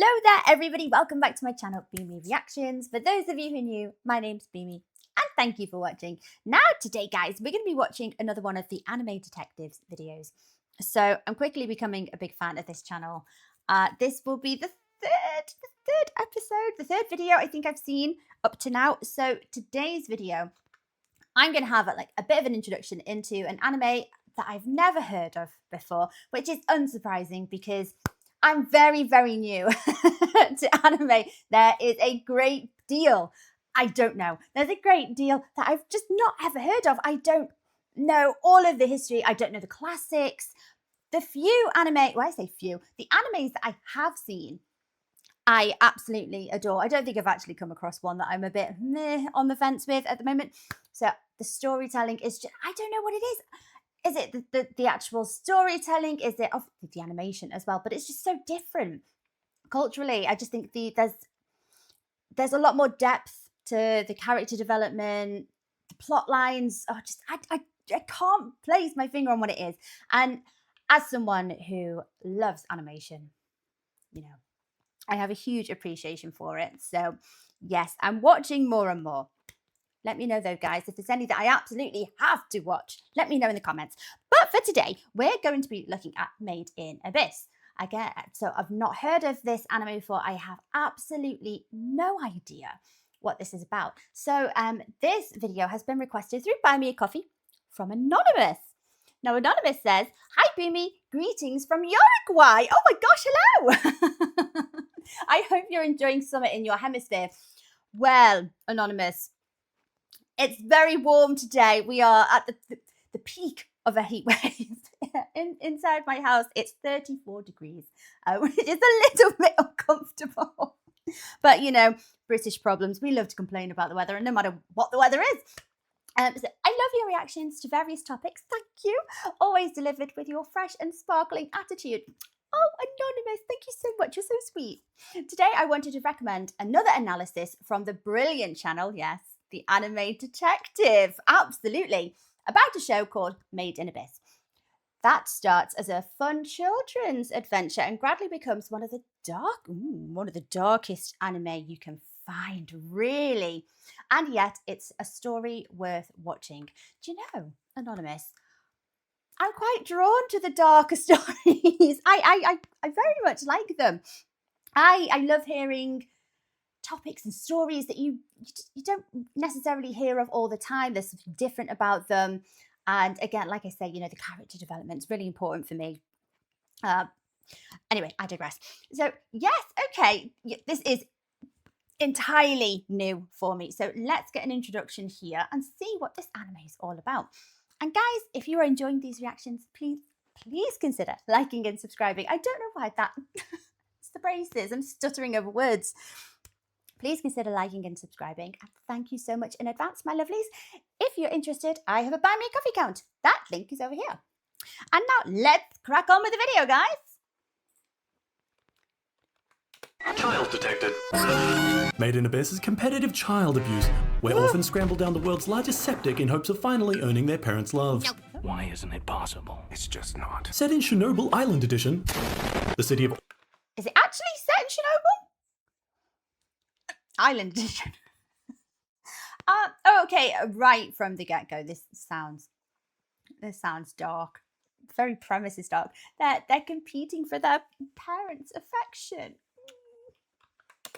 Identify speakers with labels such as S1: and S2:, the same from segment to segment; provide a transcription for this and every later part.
S1: Hello there everybody, welcome back to my channel Beamy Reactions. For those of you who are new, my name's Beamy and thank you for watching. Now today guys, we're going to be watching another one of the Anime Detectives videos. So I'm quickly becoming a big fan of this channel. This will be the third episode, the third video I think I've seen up to now. So today's video, I'm going to have a bit of an introduction into an anime that I've never heard of before, which is unsurprising because I'm very, very new to anime. There is a great deal. I don't know. There's a great deal that I've just not ever heard of. I don't know all of the history. I don't know the classics. The few anime, well, I say few, the animes that I have seen, I absolutely adore. I don't think I've actually come across one that I'm a bit meh on the fence with at the moment. So the storytelling is just, I don't know what it is. Is it the actual storytelling? Is it the animation as well? But it's just so different culturally. I just think there's a lot more depth to the character development, the plot lines. Oh, just I can't place my finger on what it is. And as someone who loves animation, you know, I have a huge appreciation for it. So yes, I'm watching more and more. Let me know though, guys, if there's any that I absolutely have to watch. Let me know in the comments. But for today, we're going to be looking at Made in Abyss. Again, so I've not heard of this anime before. I have absolutely no idea what this is about. So this video has been requested through Buy Me a Coffee from Anonymous. Now, Anonymous says, "Hi, Beamy, greetings from Uruguay." Oh my gosh, hello. I hope you're enjoying summer in your hemisphere. Well, Anonymous, it's very warm today. We are at the peak of a heat wave. Inside my house, it's 34 degrees, which is a little bit uncomfortable. But, you know, British problems. We love to complain about the weather, and no matter what the weather is. So I love your reactions to various topics. Thank you. Always delivered with your fresh and sparkling attitude. Oh, Anonymous, thank you so much. You're so sweet. Today, I wanted to recommend another analysis from the brilliant channel, yes, the Anime Detective, absolutely, about a show called Made in Abyss. That starts as a fun children's adventure and gradually becomes one of the darkest anime you can find, really. And yet, it's a story worth watching. Do you know, Anonymous, I'm quite drawn to the darker stories. I very much like them. I love hearing topics and stories that you don't necessarily hear of all the time. There's something different about them. And again, like I say, you know, the character development is really important for me. Anyway, I digress. So yes, okay, this is entirely new for me. So let's get an introduction here and see what this anime is all about. And guys, if you are enjoying these reactions, please consider liking and subscribing. I don't know why that, it's the braces, I'm stuttering over words. Please consider liking and subscribing. And thank you so much in advance, my lovelies. If you're interested, I have a Buy Me a Coffee account. That link is over here. And now let's crack on with the video, guys.
S2: Child detected. Made in Abyss is competitive child abuse, where orphans scramble down the world's largest septic in hopes of finally earning their parents' love.
S3: Why isn't it possible?
S2: It's just not. Set in Chernobyl Island Edition, the city of...
S1: Is it actually set in Chernobyl? Island Edition. Okay, right from the get-go, this sounds dark. Very premise is dark. They're competing for their parents' affection.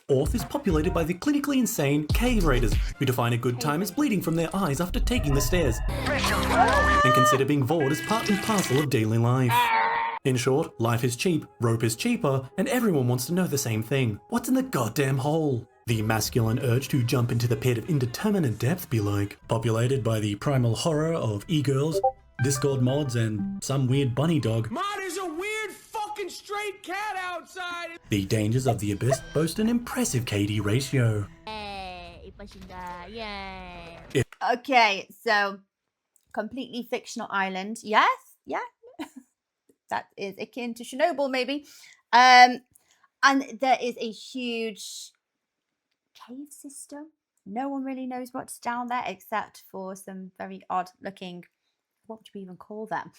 S2: Orth is populated by the clinically insane cave raiders, who define a good time as bleeding from their eyes after taking the stairs, and consider being bored as part and parcel of daily life. In short, life is cheap, rope is cheaper, and everyone wants to know the same thing. What's in the goddamn hole? The masculine urge to jump into the pit of indeterminate depth be like. Populated by the primal horror of e-girls, Discord mods, and some weird bunny dog.
S4: Ma, there's a weird fucking straight cat outside!
S2: The dangers of the abyss boast an impressive KD ratio.
S1: Okay, so completely fictional island. Yes, yeah. That is akin to Chernobyl, maybe. And there is a huge cave system. No one really knows what's down there except for some very odd looking, what would you even call them?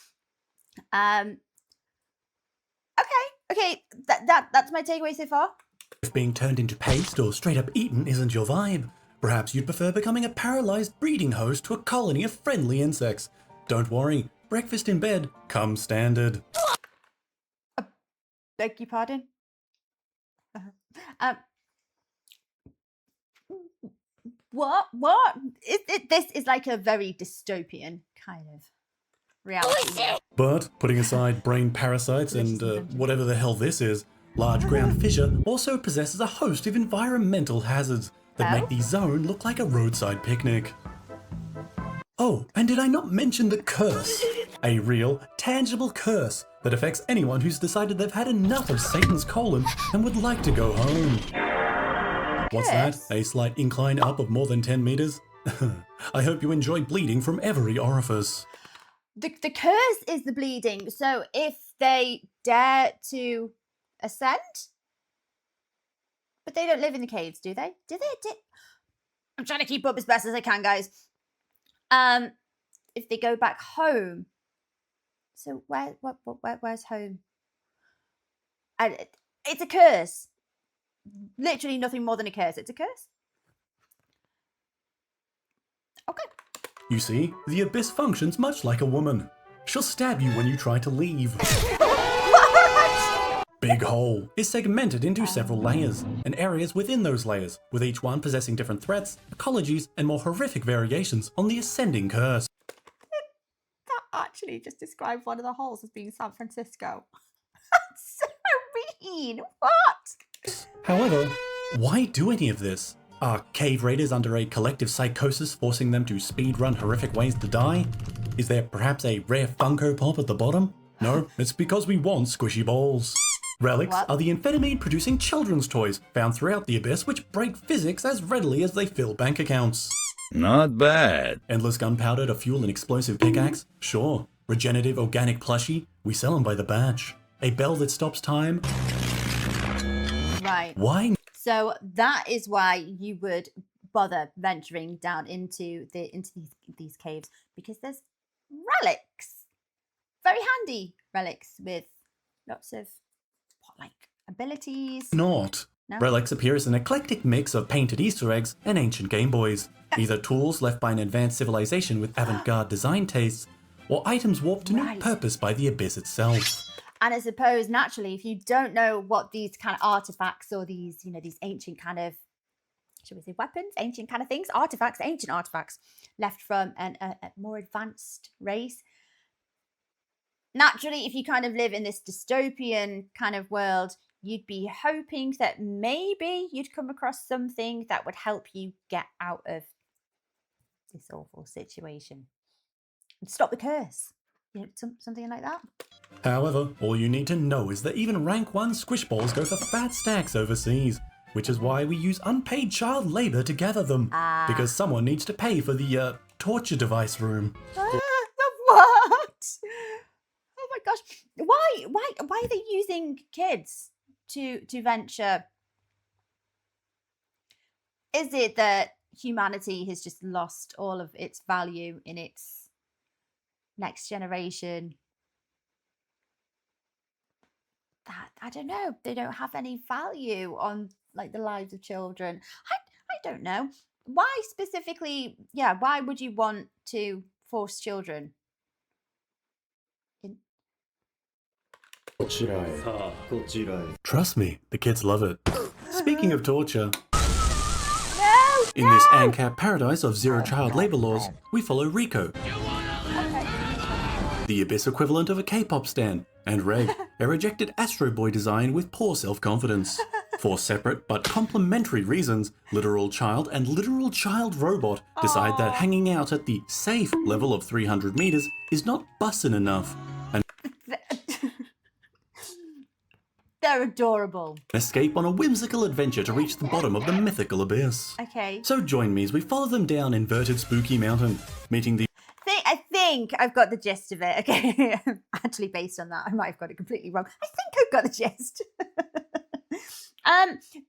S1: Okay, that's my takeaway so far.
S2: If being turned into paste or straight up eaten isn't your vibe, perhaps you'd prefer becoming a paralyzed breeding host to a colony of friendly insects. Don't worry, breakfast in bed comes standard.
S1: Beg your pardon? Um, what? This is like a very dystopian kind of reality.
S2: But putting aside brain parasites and whatever the hell this is, large ground fissure also possesses a host of environmental hazards that make the zone look like a roadside picnic. Oh, and did I not mention the curse? A real, tangible curse that affects anyone who's decided they've had enough of Satan's colon and would like to go home. What's that? A slight incline up of more than 10 meters? I hope you enjoy bleeding from every orifice.
S1: The curse is the bleeding. So if they dare to ascend, but they don't live in the caves, do they? Do they? I'm trying to keep up as best as I can, guys. If they go back home, so where's home? And it's a curse. Literally nothing more than a curse. It's a curse. Okay.
S2: You see, the abyss functions much like a woman. She'll stab you when you try to leave. Big Hole is segmented into several layers, and areas within those layers, with each one possessing different threats, ecologies, and more horrific variations on the ascending curse.
S1: That actually just described one of the holes as being San Francisco. That's so mean. What?
S2: However, why do any of this? Are cave raiders under a collective psychosis forcing them to speedrun horrific ways to die? Is there perhaps a rare Funko Pop at the bottom? No, it's because we want squishy balls. Relics are the amphetamine-producing children's toys found throughout the abyss which break physics as readily as they fill bank accounts.
S3: Not bad.
S2: Endless gunpowder to fuel an explosive pickaxe? Sure. Regenerative organic plushie? We sell them by the batch. A bell that stops time?
S1: Right.
S2: Why?
S1: So that is why you would bother venturing down into these caves, because there's relics, very handy relics with lots of abilities.
S2: Not.
S1: No?
S2: Relics appear as an eclectic mix of painted Easter eggs and ancient Game Boys, either tools left by an advanced civilization with avant-garde design tastes, or items warped to new purpose by the abyss itself.
S1: And I suppose, naturally, if you don't know what these kind of artifacts or these, these ancient kind of, shall we say, weapons, ancient kind of things, ancient artifacts left from a more advanced race. Naturally, if you kind of live in this dystopian kind of world, you'd be hoping that maybe you'd come across something that would help you get out of this awful situation and stop the curse. Something like that.
S2: However, all you need to know is that even rank 1 squish balls go for fat stacks overseas, which is why we use unpaid child labor to gather them, because someone needs to pay for the torture device room.
S1: What? Oh my gosh! Why are they using kids to venture? Is it that humanity has just lost all of its value in its next generation? That I don't know. They don't have any value on the lives of children. I don't know. Why specifically? Yeah, why would you want to force children?
S2: Trust me, the kids love it. Speaking of torture, in
S1: No!
S2: this ANCAP paradise of zero child labor laws, we follow Rico, the abyss equivalent of a K-pop stan, and Reg, a rejected Astro Boy design with poor self-confidence. For separate but complementary reasons, literal child and literal child robot decide that hanging out at the safe level of 300 meters is not bussin' enough, and
S1: They're adorable.
S2: escape on a whimsical adventure to reach the bottom of the mythical abyss.
S1: Okay.
S2: So join me as we follow them down Inverted Spooky Mountain, meeting the
S1: I think I've got the gist of it. Okay. Actually, based on that, I might have got it completely wrong. I think I've got the gist.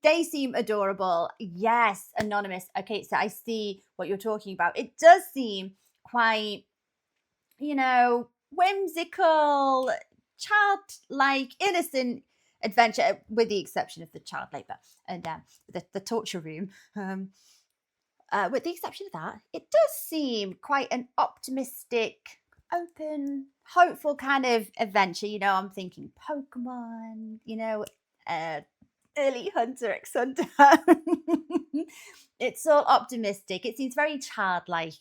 S1: They seem adorable. Yes, anonymous. Okay, so I see what you're talking about. It does seem quite, whimsical, childlike, innocent adventure, with the exception of the child labour and the torture room. With the exception of that, it does seem quite an optimistic, open, hopeful kind of adventure. You know, I'm thinking Pokemon, you know, early Hunter x Hunter. It's all optimistic. It seems very childlike,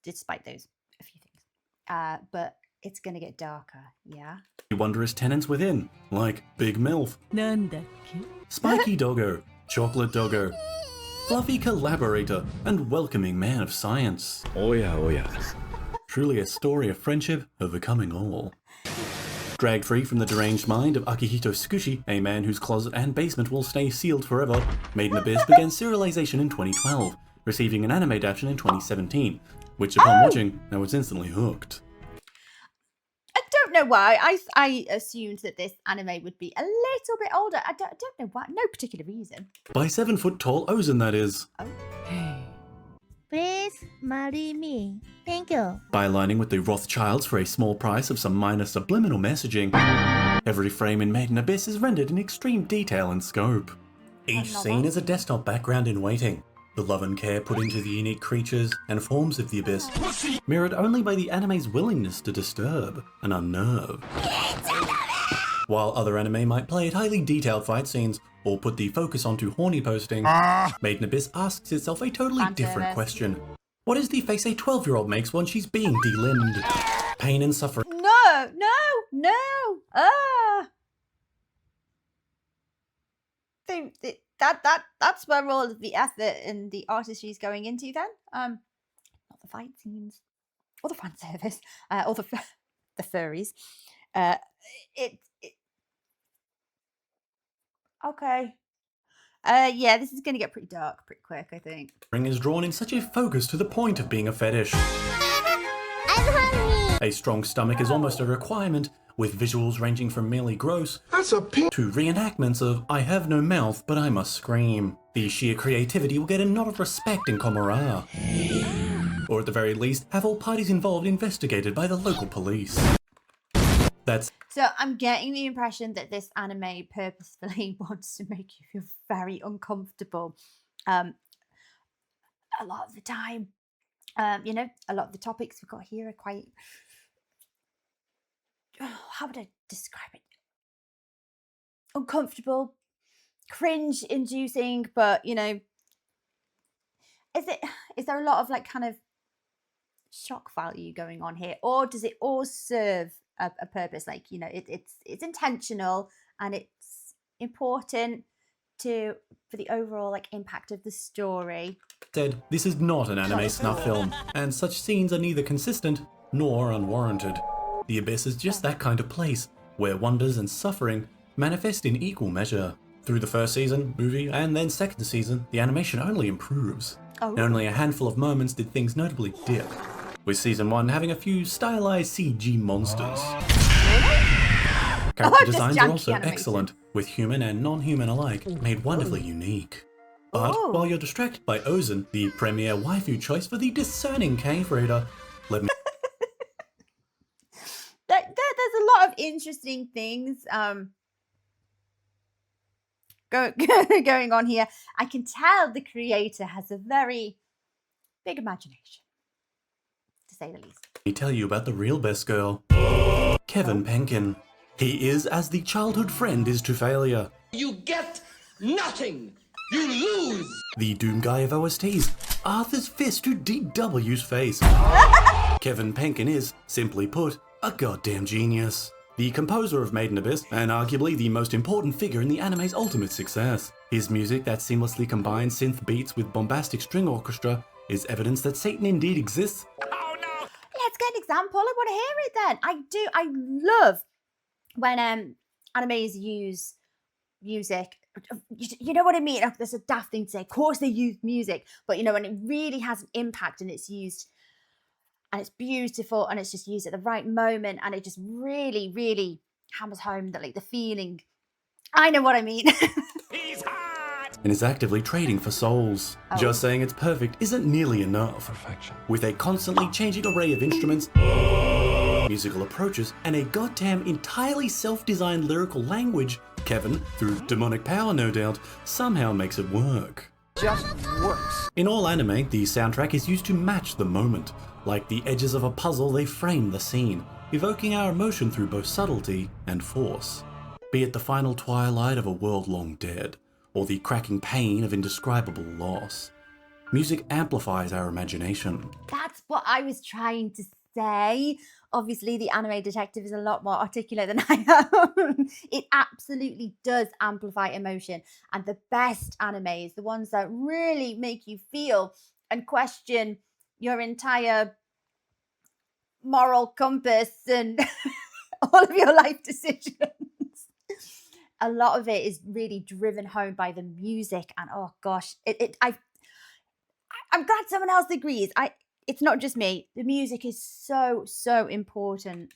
S1: despite those a few things. But it's going to get darker, yeah?
S2: Wondrous tenants within, like Big MILF, Spiky Doggo, Chocolate Doggo, Fluffy Collaborator, and Welcoming Man of Science.
S3: Oh yeah.
S2: Truly a story of friendship overcoming all. Dragged free from the deranged mind of Akihito Tsukushi, a man whose closet and basement will stay sealed forever, Made in Abyss began serialization in 2012, receiving an anime adaptation in 2017, which upon watching, I was instantly hooked.
S1: I don't know why. I assumed that this anime would be a little bit older. I don't know why. No particular reason.
S2: By 7-foot-tall Ozen, that is.
S5: Please marry me. Thank you.
S2: By aligning with the Rothschilds for a small price of some minor subliminal messaging, every frame in Made in Abyss is rendered in extreme detail and scope. Each scene is a desktop background in waiting, the love and care put into the unique creatures and forms of the Abyss, mirrored only by the anime's willingness to disturb and unnerve. While other anime might play at highly detailed fight scenes or put the focus onto horny posting, Made in Abyss asks itself a totally different question. What is the face a 12-year-old makes when she's being delimbed? Pain and suffering.
S1: No. That's where all of the effort and the artistry is going into then. Not the fight scenes. Or the fan service. Or the furries. Okay. Yeah, this is going to get pretty dark pretty quick, I think.
S2: Is drawn in such a focus to the point of being a fetish.
S5: I'm hungry.
S2: A strong stomach is almost a requirement, with visuals ranging from merely gross to reenactments of I have no mouth but I must scream. The sheer creativity will get a nod of respect in Komura. Or at the very least, have all parties involved investigated by the local police.
S1: So I'm getting the impression that this anime purposefully wants to make you feel very uncomfortable. A lot of the time, you know, a lot of the topics we've got here are quite, how would I describe it? Uncomfortable, cringe-inducing, but, you know, is there a lot of like kind of shock value going on here, or does it all serve a purpose? Like, you know, it's intentional and it's important for the overall like impact of the story.
S2: Said, this is not an anime snuff film, and such scenes are neither consistent nor unwarranted. The Abyss is just that kind of place, where wonders and suffering manifest in equal measure. Through the first season, movie, and then second season, the animation only improves. In only a handful of moments did things notably dip, with season 1 having a few stylized CG monsters. Character designs are also excellent, with human and non-human alike made wonderfully unique. But while you're distracted by Ozen, the premier waifu choice for the discerning cave raider, let me
S1: There's a lot of interesting things going on here. I can tell the creator has a very big imagination, to say the least.
S2: Let me tell you about the real best girl, Kevin Penkin. He is as the childhood friend is to failure.
S4: You get nothing. You lose.
S2: The doom guy of OSTs, Arthur's fist to DW's face. Kevin Penkin is, simply put, a goddamn genius. The composer of Made in Abyss, and arguably the most important figure in the anime's ultimate success. His music that seamlessly combines synth beats with bombastic string orchestra is evidence that Satan indeed exists.
S4: Oh no.
S1: Let's get an example. I want to hear it then. I love when animes use music. You know what I mean? There's a daft thing to say. Of course they use music, but you know, when it really has an impact and it's used and it's beautiful and it's just used at the right moment and it just really, really hammers home the feeling. I know what I mean.
S4: He's hot.
S2: And is actively trading for souls. Just saying it's perfect isn't nearly enough.
S3: Perfection.
S2: With a constantly changing array of instruments, musical approaches, and a goddamn entirely self-designed lyrical language, Kevin, through demonic power no doubt, somehow makes it work.
S4: Just works.
S2: In all anime, the soundtrack is used to match the moment. Like the edges of a puzzle, they frame the scene, evoking our emotion through both subtlety and force. Be it the final twilight of a world long dead, or the cracking pain of indescribable loss. Music amplifies our imagination.
S1: That's what I was trying to say. Obviously, the anime detective is a lot more articulate than I am. It absolutely does amplify emotion. And the best animes, the ones that really make you feel and question your entire moral compass and all of your life decisions. A lot of it is really driven home by the music. And oh gosh, I'm glad someone else agrees. It's not just me. The music is so important.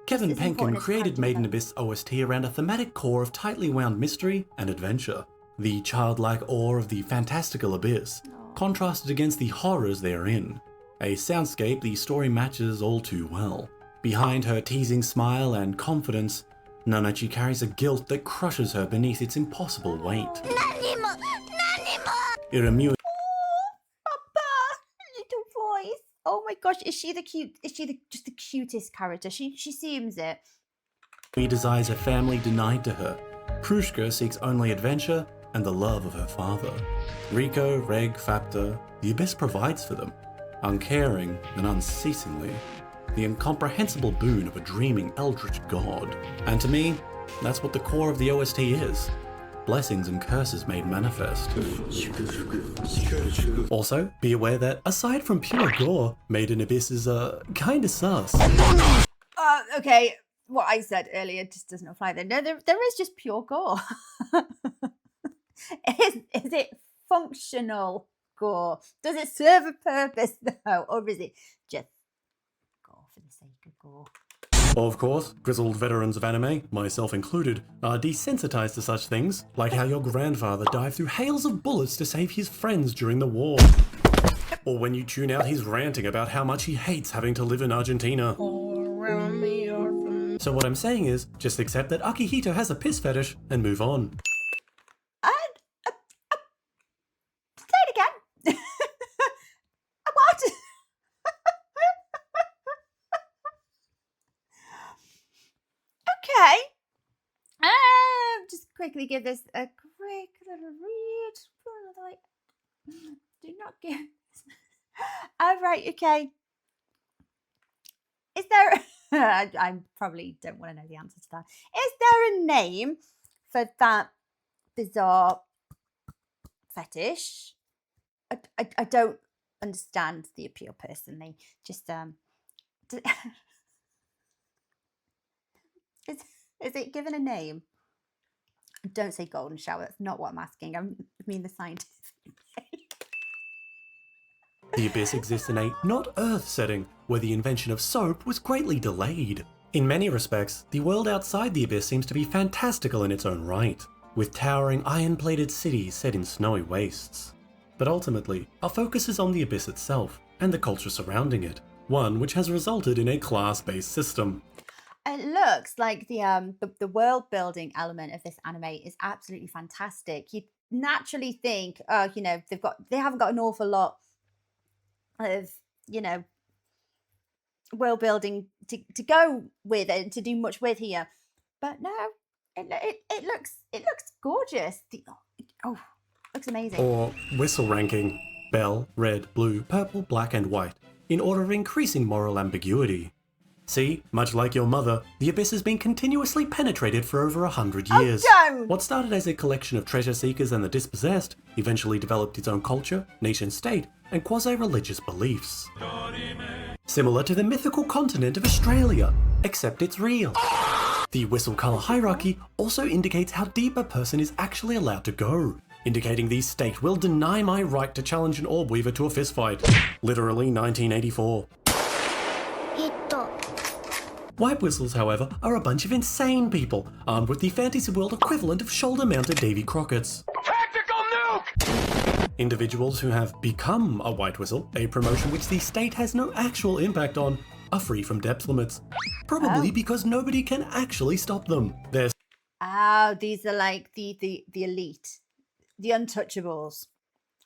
S2: Kevin
S1: Just as
S2: Penkin
S1: important as
S2: created
S1: character
S2: Made in
S1: development.
S2: Abyss OST around a thematic core of tightly wound mystery and adventure. The childlike awe of the fantastical abyss, contrasted against the horrors therein. A soundscape the story matches all too well. Behind her teasing smile and confidence, Nanachi carries a guilt that crushes her beneath its impossible weight. Iramu
S1: Papa, little voice. Oh my gosh, is she just the cutest character? She seems it.
S2: desires a family denied to her. Prushka seeks only adventure and the love of her father. Riko, Reg, Fapta, the Abyss provides for them, uncaring and unceasingly. The incomprehensible boon of a dreaming eldritch god. And to me, that's what the core of the OST is. Blessings and curses made manifest. Also, be aware that aside from pure gore, Made in Abyss is kinda sus.
S1: Okay, what I said earlier just doesn't apply there. No, there is just pure gore. Is it functional gore? Does it serve a purpose though? Or is it just gore for the sake of gore?
S2: Of course, grizzled veterans of anime, myself included, are desensitized to such things, like how your grandfather dived through hails of bullets to save his friends during the war. Or when you tune out his ranting about how much he hates having to live in Argentina. So what I'm saying is, just accept that Akihito has a piss fetish and move on.
S1: Say it again. What? Okay. Just quickly give this a quick little read. Do not give. All right. Okay. Is there? I probably don't want to know the answer to that. Is there a name for that bizarre fetish? I don't understand the appeal personally. Just is it given a name? Don't say golden shower. That's not what I'm asking. I mean the scientific name.
S2: The Abyss exists in a not Earth setting, where the invention of soap was greatly delayed. In many respects, the world outside the Abyss seems to be fantastical in its own right, with towering iron-plated cities set in snowy wastes. But ultimately, our focus is on the Abyss itself, and the culture surrounding it, one which has resulted in a class-based system.
S1: It looks like the world building element of this anime is absolutely fantastic. You naturally think, oh, you know, they haven't got an awful lot of, you know, world building to go with and to do much with here, but no, it looks gorgeous. Looks amazing.
S2: Or whistle ranking: bell, red, blue, purple, black, and white, in order of increasing moral ambiguity. See, much like your mother, the Abyss has been continuously penetrated for over 100 years.
S1: don't!
S2: What started as a collection of treasure seekers and the dispossessed eventually developed its own culture, nation state, and quasi-religious beliefs. Similar to the mythical continent of Australia, except it's real. The whistle colour hierarchy also indicates how deep a person is actually allowed to go, indicating the state will deny my right to challenge an orb weaver to a fistfight. Literally 1984. White whistles, however, are a bunch of insane people, armed with the fantasy world equivalent of shoulder-mounted Davy Crockett's.
S4: Tactical nuke!
S2: Individuals who have become a white whistle, a promotion which the state has no actual impact on, are free from depth limits. Probably because nobody can actually stop them. Their
S1: Oh, these are like the elite, the untouchables,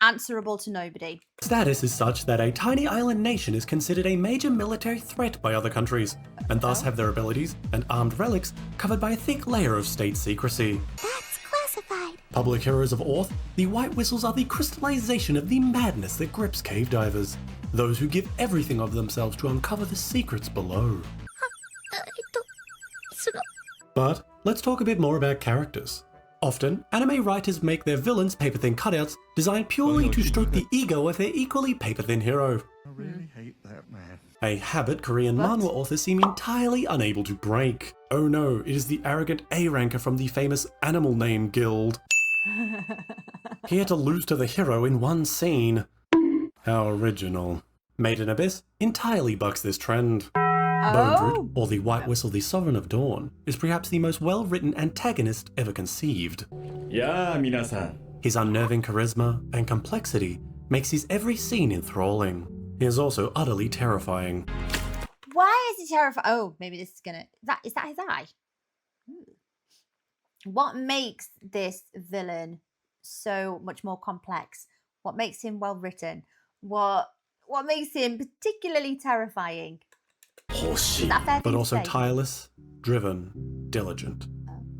S1: answerable to nobody.
S2: status is such that a tiny island nation is considered a major military threat by other countries, and thus have their abilities and armed relics covered by a thick layer of state secrecy.
S5: That's classified.
S2: Public heroes of Orth, the White Whistles are the crystallization of the madness that grips cave divers. Those who give everything of themselves to uncover the secrets below. But let's talk a bit more about characters. Often, anime writers make their villains paper-thin cutouts designed purely to stroke the ego of their equally paper-thin hero.
S3: I really hate that man.
S2: A habit Korean manhwa authors seem entirely unable to break. Oh no, it is the arrogant A-ranker from the famous Animal Name Guild. Here to lose to the hero in one scene. How original. Made in Abyss entirely bucks this trend. Bone or the White Whistle, the Sovereign of Dawn, is perhaps the most well-written antagonist ever conceived.
S3: Yeah, minasan.
S2: His unnerving charisma and complexity makes his every scene enthralling. He is also utterly terrifying.
S1: Why is he terrified? Oh, maybe this is gonna. Is that his eye? What makes this villain so much more complex? What makes him well written? What makes him particularly terrifying? Is that fair
S2: But
S1: to
S2: also
S1: say?
S2: tireless, driven, diligent.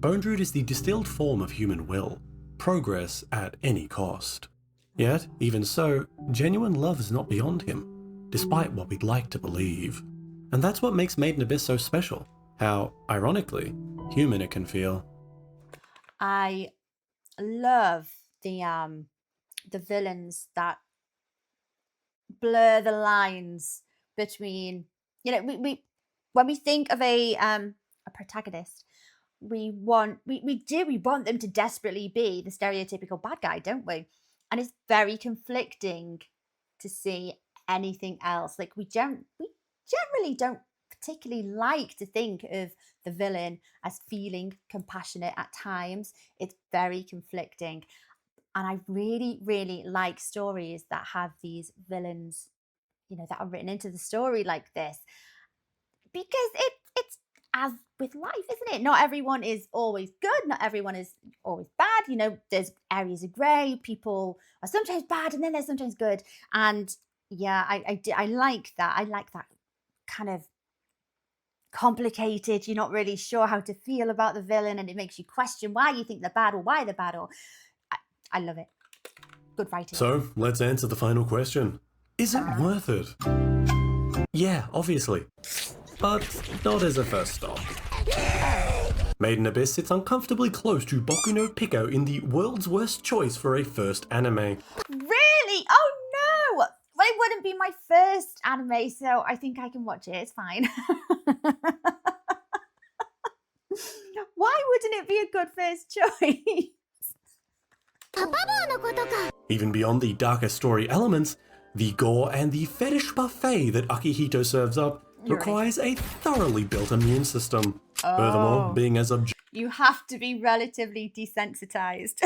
S2: Bone Druid is the distilled form of human will, progress at any cost. Yet, even so, genuine love is not beyond him, despite what we'd like to believe. And that's what makes Made in Abyss so special, how, ironically, human it can feel.
S1: I love the villains that blur the lines between, we when we think of a protagonist, we want them to desperately be the stereotypical bad guy, don't we? And it's very conflicting to see anything else. Like we generally don't particularly like to think of the villain as feeling compassionate at times. It's very conflicting. And I really, really like stories that have these villains, that are written into the story like this. Because it's as with life, isn't it? Not everyone is always good. Not everyone is always bad. There's areas of grey. People are sometimes bad and then they're sometimes good. And yeah, I like that. I like that kind of complicated. You're not really sure how to feel about the villain and it makes you question why you think they're bad or why they're bad. Or I love it. Good writing.
S2: So, let's answer the final question. Is it worth it? Yeah, obviously. But not as a first stop. Made in Abyss sits uncomfortably close to Boku no Pico in the world's worst choice for a first anime.
S1: Really? Oh no! Well, it wouldn't be my first anime, so I think I can watch it. It's fine. Why wouldn't it be a good first choice?
S2: Even beyond the darker story elements, the gore and the fetish buffet that Akihito serves up requires a thoroughly built immune system. Furthermore, being as
S1: You have to be relatively desensitized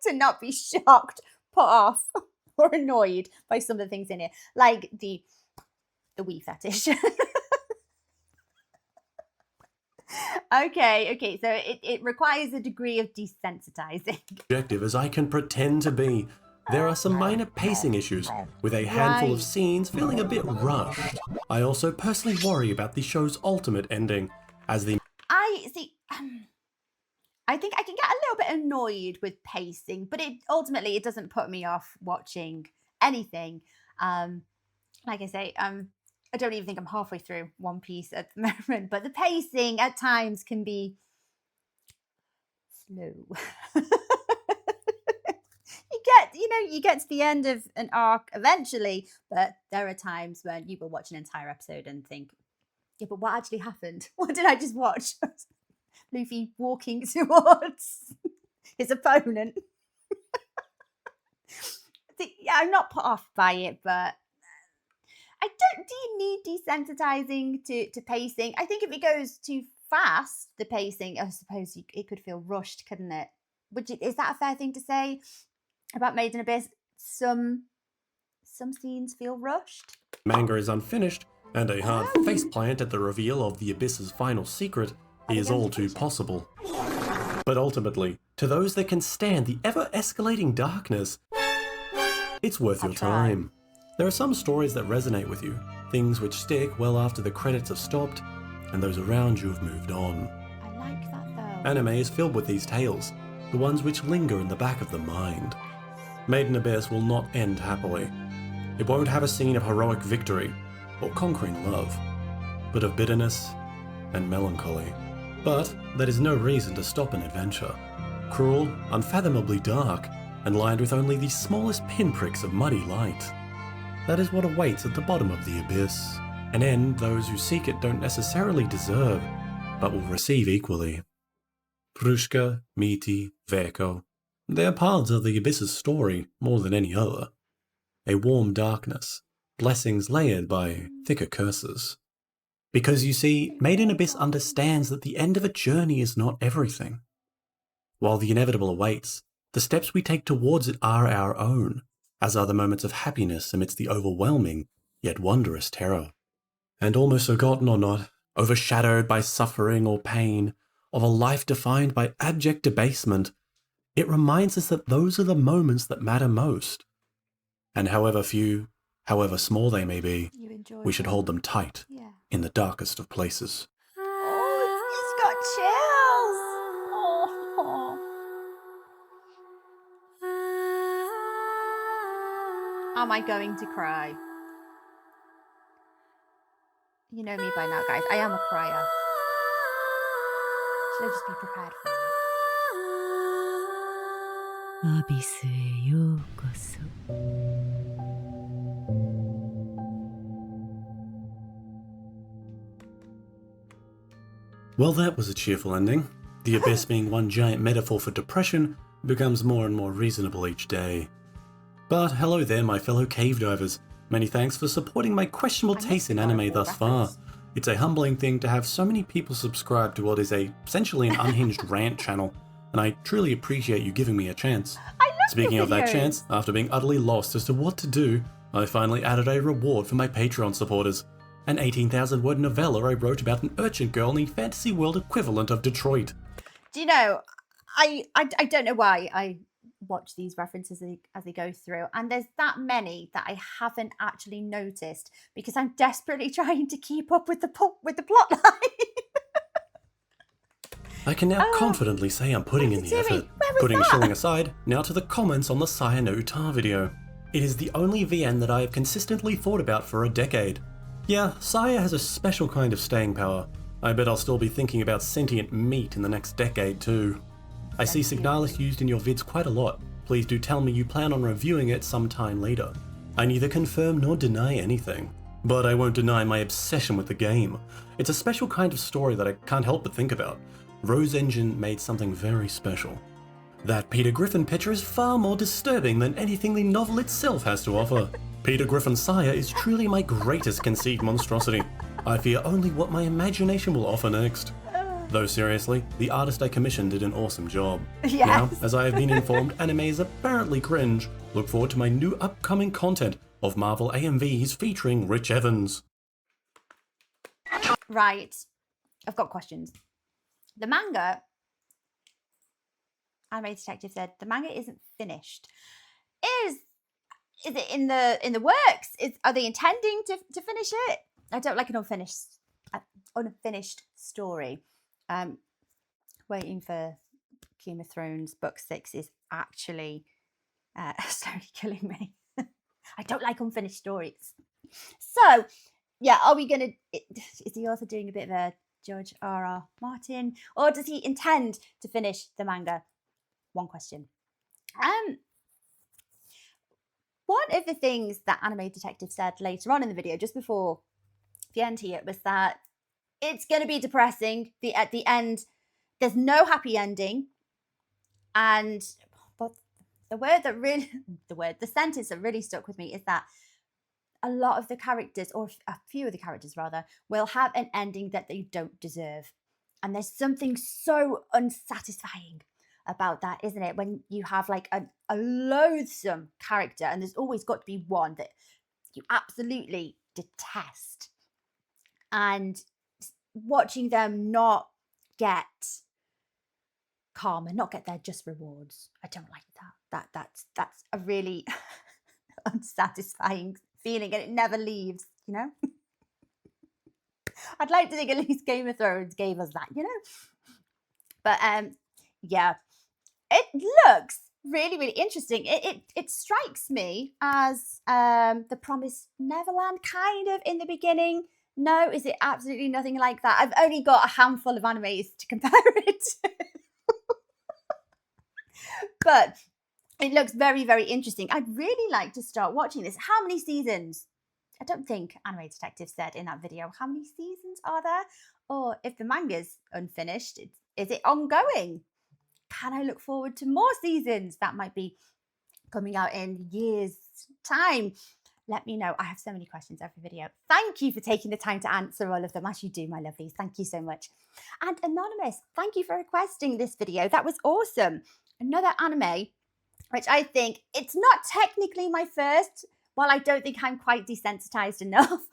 S1: to not be shocked, put off, or annoyed by some of the things in it, like the wee fetish. Okay, so it requires a degree of desensitizing.
S2: objective as I can pretend to be, there are some minor pacing issues, with a handful of scenes feeling a bit rushed. I also personally worry about the show's ultimate ending, as the
S1: I think I can get a little bit annoyed with pacing, but ultimately it doesn't put me off watching anything. Like I say, I don't even think I'm halfway through One Piece at the moment, but the pacing at times can be slow. You get to the end of an arc eventually, but there are times when you will watch an entire episode and think, yeah, but what actually happened? What did I just watch? Luffy walking towards his opponent. I'm not put off by it, but do you need desensitizing to pacing? I think if it goes too fast, the pacing, I suppose it could feel rushed, couldn't it? Is that a fair thing to say about Made in Abyss? Some scenes feel rushed.
S2: manga is unfinished, And a hard faceplant at the reveal of the Abyss's final secret is all too possible. But ultimately, to those that can stand the ever-escalating darkness, it's worth your time. There are some stories that resonate with you, things which stick well after the credits have stopped, and those around you have moved on.
S1: I like that though.
S2: Anime is filled with these tales, the ones which linger in the back of the mind. Made in Abyss will not end happily. It won't have a scene of heroic victory or conquering love, but of bitterness and melancholy. But that is no reason to stop an adventure. Cruel, unfathomably dark, and lined with only the smallest pinpricks of muddy light. That is what awaits at the bottom of the abyss, an end those who seek it don't necessarily deserve, but will receive equally. Prushka, Miti, Veko. They are paths of the abyss's story more than any other. A warm darkness, blessings layered by thicker curses. Because you see, Made in Abyss understands that the end of a journey is not everything. While the inevitable awaits, the steps we take towards it are our own, as are the moments of happiness amidst the overwhelming, yet wondrous terror. And almost forgotten or not, overshadowed by suffering or pain, of a life defined by abject debasement, it reminds us that those are the moments that matter most. And however few, however small they may be, we should hold them tight in the darkest of places.
S1: Oh, he's got chills. Oh. Am I going to cry? You know me by now, guys. I am a crier. Should I just be prepared for it?
S6: アビスへようこそ
S2: Well, that was a cheerful ending. The Abyss being one giant metaphor for depression becomes more and more reasonable each day. But hello there, my fellow cave divers. Many thanks for supporting my questionable taste in anime thus far. It's a humbling thing to have so many people subscribe to what is essentially an unhinged rant channel, and I truly appreciate you giving me a chance. Speaking of that chance, after being utterly lost as to what to do, I finally added a reward for my Patreon supporters. An 18,000-word novella I wrote about an urchin girl in the fantasy world equivalent of Detroit.
S1: Do you know, I don't know why I watch these references as they go through, and there's that many that I haven't actually noticed because I'm desperately trying to keep up with the plot line.
S2: I can now confidently say I'm putting in the effort. Putting shilling aside, now to the comments on the Saya no Uta video. It is the only VN that I have consistently thought about for a decade. Yeah, Saya has a special kind of staying power. I bet I'll still be thinking about sentient meat in the next decade too. I see Signalis used in your vids quite a lot. Please do tell me you plan on reviewing it sometime later. I neither confirm nor deny anything. But I won't deny my obsession with the game. It's a special kind of story that I can't help but think about. Rose Engine made something very special. That Peter Griffin picture is far more disturbing than anything the novel itself has to offer. Peter Griffin Saya is truly my greatest conceived monstrosity. I fear only what my imagination will offer next. Though seriously, the artist I commissioned did an awesome job.
S1: Yes.
S2: Now, as I have been informed, anime is apparently cringe. Look forward to my new upcoming content of Marvel AMVs featuring Rich Evans.
S1: Right, I've got questions. The manga, Anime Detective said, the manga isn't finished. Is it in the works? Are they intending to finish it? I don't like an unfinished story. Waiting for Game of Thrones book 6 is actually slowly killing me. I don't like unfinished stories. So, yeah, are we gonna? Is the author doing a bit of a George R.R. Martin, or does he intend to finish the manga? One question. One of the things that Anime Detective said later on in the video, just before the end here, was that it's going to be depressing. At the end, there's no happy ending, and but the sentence that really stuck with me is that a lot of the characters, or a few of the characters rather, will have an ending that they don't deserve. And there's something so unsatisfying about that, isn't it? When you have like a loathsome character, and there's always got to be one that you absolutely detest. and watching them not get karma, not get their just rewards. I don't like that. That's a really unsatisfying feeling, and it never leaves, you know. I'd like to think at least Game of Thrones gave us that, you know. But yeah, it looks really, really interesting. It strikes me as the Promised Neverland kind of in the beginning. No, is it absolutely nothing like that? I've only got a handful of animes to compare it to. But it looks very, very interesting. I'd really like to start watching this. How many seasons? I don't think Anime Detective said in that video. How many seasons are there? Or if the manga's unfinished, is it ongoing? Can I look forward to more seasons that might be coming out in years' time? Let me know. I have so many questions every video. Thank you for taking the time to answer all of them, as you do, my lovelies. Thank you so much. And Anonymous, thank you for requesting this video. That was awesome. Another anime, which I think, it's not technically my first, while I don't think I'm quite desensitized enough.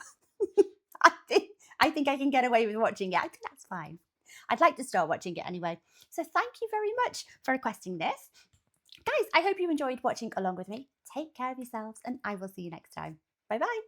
S1: I think I can get away with watching it. I think that's fine. I'd like to start watching it anyway. So thank you very much for requesting this. Guys, I hope you enjoyed watching along with me. Take care of yourselves, and I will see you next time. Bye-bye.